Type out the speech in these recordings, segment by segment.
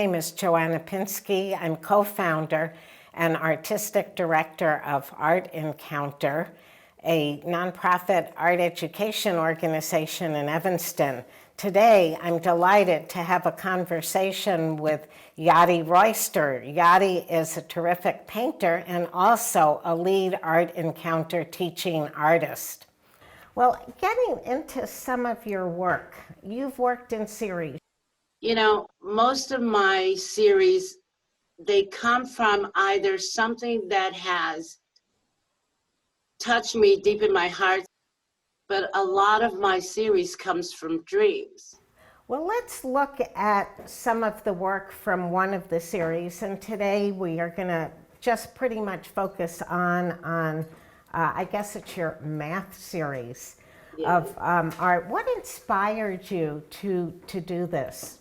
name is Joanna Pinsky. I'm co-founder and artistic director of Art Encounter, a nonprofit art education organization in Evanston. Today, I'm delighted to have a conversation with Yadi Royster. Yadi is a terrific painter and also a lead Art Encounter teaching artist. Well, getting into some of your work, you've worked in series. You know, most of my series, they come from either something that has touched me deep in my heart, but a lot of my series comes from dreams. Well, let's look at some of the work from one of the series, and today we are going to just pretty much focus on I guess it's your math series of art. What inspired you to do this?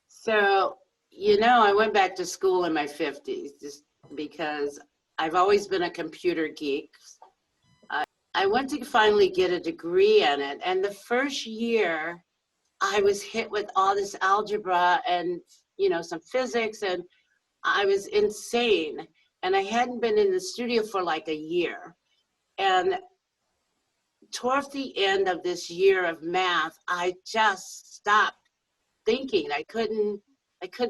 So, you know, I went back to school in my 50s just because I've always been a computer geek. I went to finally get a degree in it, and the first year I was hit with all this algebra and, you know, some physics, and I was insane. And I hadn't been in the studio for like a year. And towards the end of this year of math, I just stopped thinking. I couldn't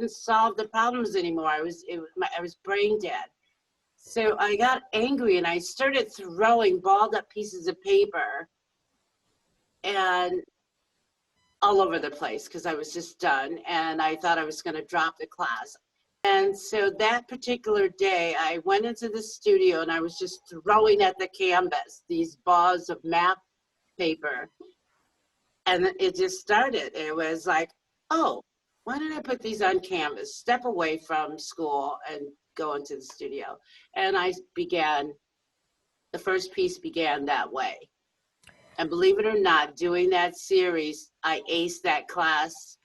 solve the problems anymore. I was brain dead. So I got angry and I started throwing balled up pieces of paper and all over the place because I was just done, and I thought I was going to drop the class. And so that particular day, I went into the studio and I was just throwing at the canvas these balls of math paper. And it just started. It was like, oh, why did I put these on canvas? Step away from school and go into the studio. And the first piece began that way. And believe it or not, doing that series, I aced that class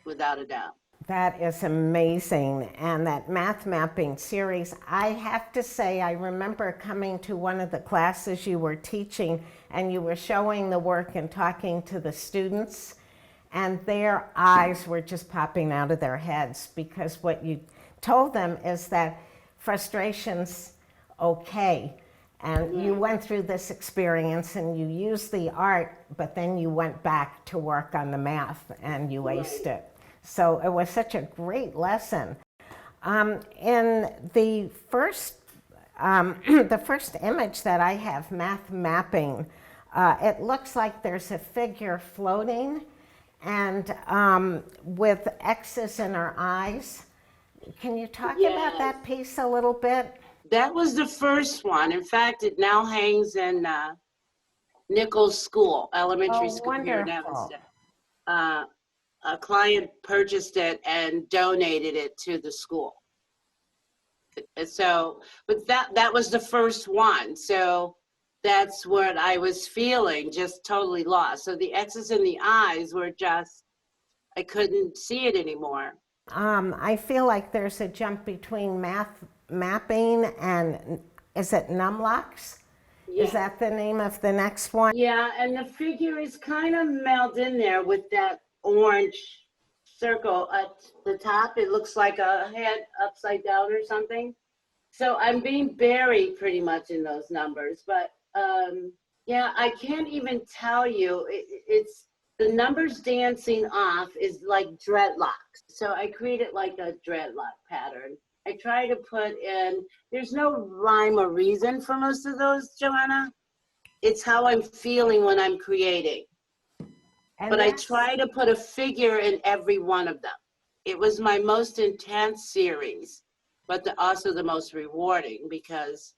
without a doubt. That is amazing. And that math mapping series, I have to say, I remember coming to one of the classes you were teaching and you were showing the work and talking to the students, and their eyes were just popping out of their heads, because what you told them is that frustration's okay. And you went through this experience and you used the art, but then you went back to work on the math and you aced it. So it was such a great lesson. In the first image that I have, math mapping, it looks like there's a figure floating and with X's in her eyes. Can you talk about that piece a little bit? That was the first one. In fact, it now hangs in Nichols School, elementary school here in Evanston. A client purchased it and donated it to the school. So, but that was the first one. So that's what I was feeling, just totally lost. So the X's in the eyes were just, I couldn't see it anymore. I feel like there's a jump between math mapping and, is it numlocks? Yeah. Is that the name of the next one? Yeah, and the figure is kind of melded in there with that orange circle at the top. It looks like a head upside down or something. So I'm being buried pretty much in those numbers, but yeah, I can't even tell you. It's the numbers dancing off is like dreadlocks. So I created like a dreadlock pattern. I try to put in, there's no rhyme or reason for most of those, Joanna. It's how I'm feeling when I'm creating. But I try to put a figure in every one of them. It was my most intense series, but also the most rewarding, because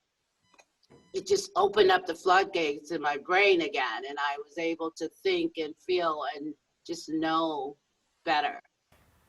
it just opened up the floodgates in my brain again, and I was able to think and feel and just know better.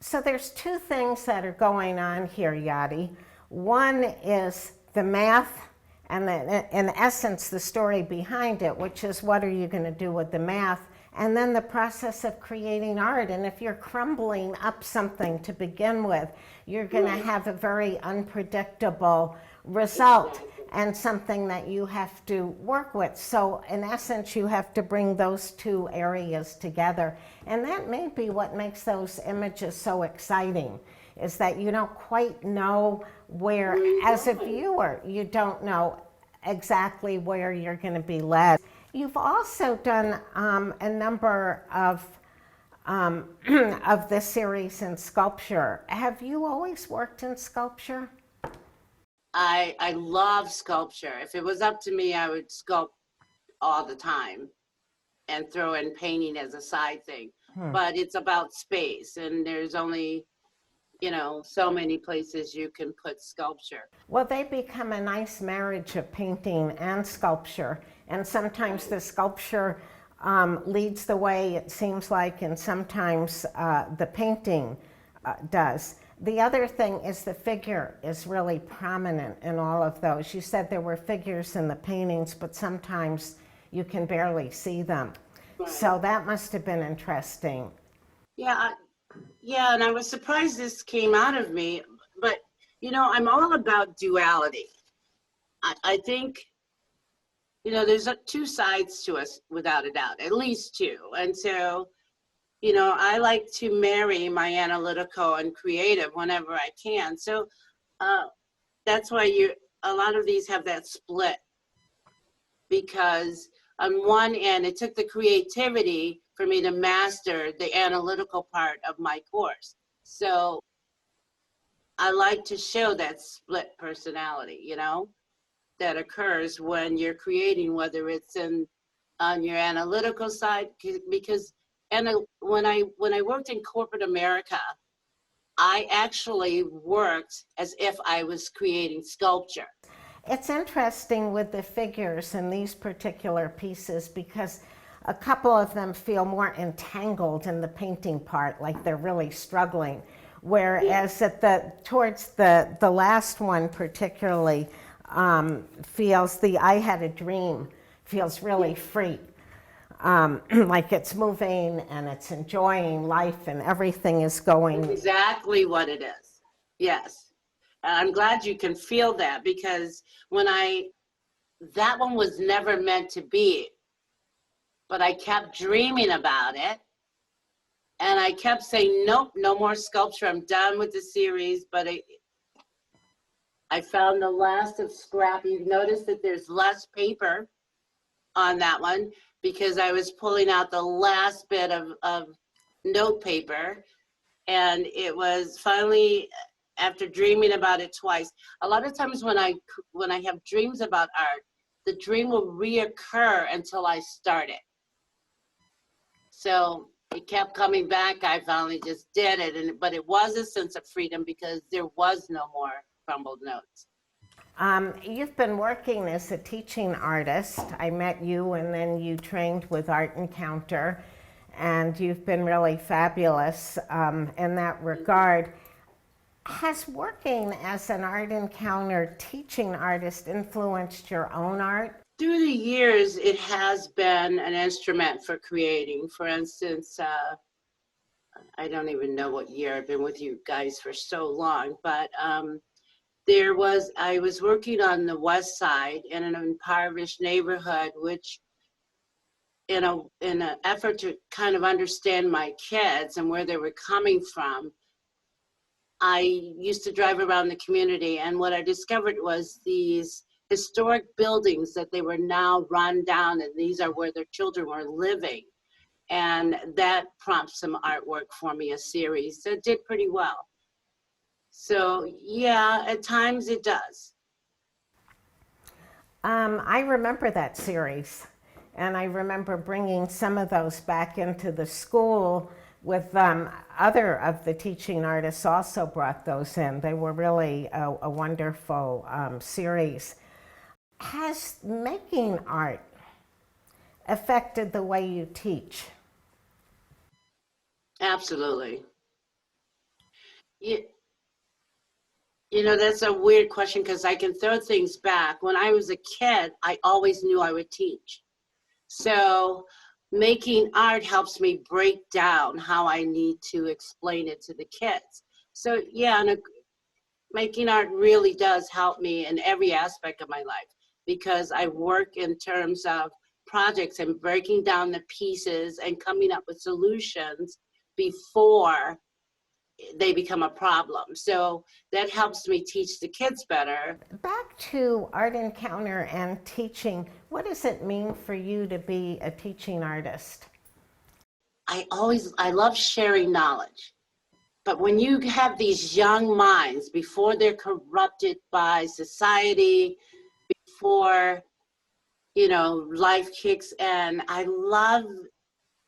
So there's two things that are going on here, Yadi. One is the math, and in essence, the story behind it, which is what are you going to do with the math? And then the process of creating art. And if you're crumbling up something to begin with, you're going to have a very unpredictable result. and something that you have to work with. So in essence, you have to bring those two areas together. And that may be what makes those images so exciting, is that you don't quite know where, as a viewer, you don't know exactly where you're going to be led. You've also done a number of this series in sculpture. Have you always worked in sculpture? I love sculpture. If it was up to me, I would sculpt all the time and throw in painting as a side thing. But it's about space, and there's only, you know, so many places you can put sculpture. Well, they become a nice marriage of painting and sculpture, and sometimes the sculpture leads the way, it seems like, and sometimes the painting does. The other thing is the figure is really prominent in all of those. You said there were figures in the paintings, but sometimes you can barely see them. Right. So that must have been interesting. Yeah, yeah, and I was surprised this came out of me, but you know, I'm all about duality. I think, you know, there's two sides to us without a doubt, at least two. And so, you know, I like to marry my analytical and creative whenever I can. So that's why a lot of these have that split, because on one end, it took the creativity for me to master the analytical part of my course. So I like to show that split personality, you know, that occurs when you're creating, whether it's on your analytical side, because when I worked in corporate America, I actually worked as if I was creating sculpture. It's interesting with the figures in these particular pieces, because a couple of them feel more entangled in the painting part, like they're really struggling. Whereas towards the last one particularly feels I had a dream, feels really free. Like it's moving and it's enjoying life and everything is going. That's exactly what it is. Yes. I'm glad you can feel that, because that one was never meant to be, but I kept dreaming about it. And I kept saying, nope, no more sculpture. I'm done with the series. But I found the last of scrap. You notice that there's less paper on that one, because I was pulling out the last bit of note paper. And it was finally, after dreaming about it twice. A lot of times when I have dreams about art, the dream will reoccur until I start it. So it kept coming back. I finally just did it, but it was a sense of freedom because there was no more crumbled notes. You've been working as a teaching artist. I met you and then you trained with Art Encounter, and you've been really fabulous in that regard. Has working as an Art Encounter teaching artist influenced your own art? Through the years, it has been an instrument for creating. For instance, I don't even know what year. I've been with you guys for so long, but I was working on the West Side in an impoverished neighborhood, which in an effort to kind of understand my kids and where they were coming from, I used to drive around the community, and what I discovered was these historic buildings that they were now run down, and these are where their children were living. And that prompts some artwork for me, a series that did pretty well. So yeah, at times it does. I remember that series, and I remember bringing some of those back into the school with other of the teaching artists also brought those in. They were really a wonderful series. Has making art affected the way you teach? Absolutely. You know, that's a weird question because I can throw things back. When I was a kid, I always knew I would teach. So making art helps me break down how I need to explain it to the kids. So yeah, making art really does help me in every aspect of my life, because I work in terms of projects and breaking down the pieces and coming up with solutions before they become a problem. So that helps me teach the kids better. Back to Art Encounter and teaching, what does it mean for you to be a teaching artist? I love sharing knowledge. But when you have these young minds, before they're corrupted by society, before, life kicks in, I love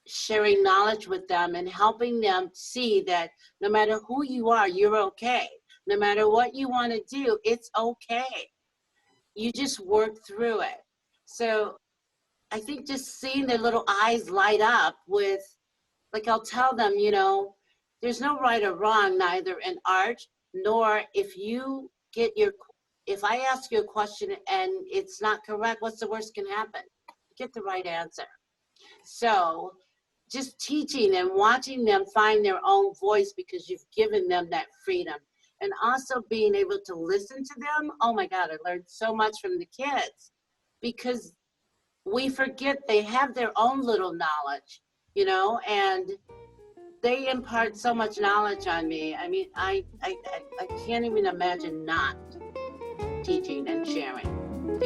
sharing knowledge with them and helping them see that no matter who you are, you're okay. No matter what you want to do, it's okay. You just work through it. So I think just seeing their little eyes light up with, like, I'll tell them, there's no right or wrong, neither in art, nor if I ask you a question and it's not correct, what's the worst can happen? Get the right answer. So just teaching and watching them find their own voice, because you've given them that freedom. And also being able to listen to them. Oh my God, I learned so much from the kids, because we forget they have their own little knowledge, and they impart so much knowledge on me. I mean, I can't even imagine not teaching and sharing,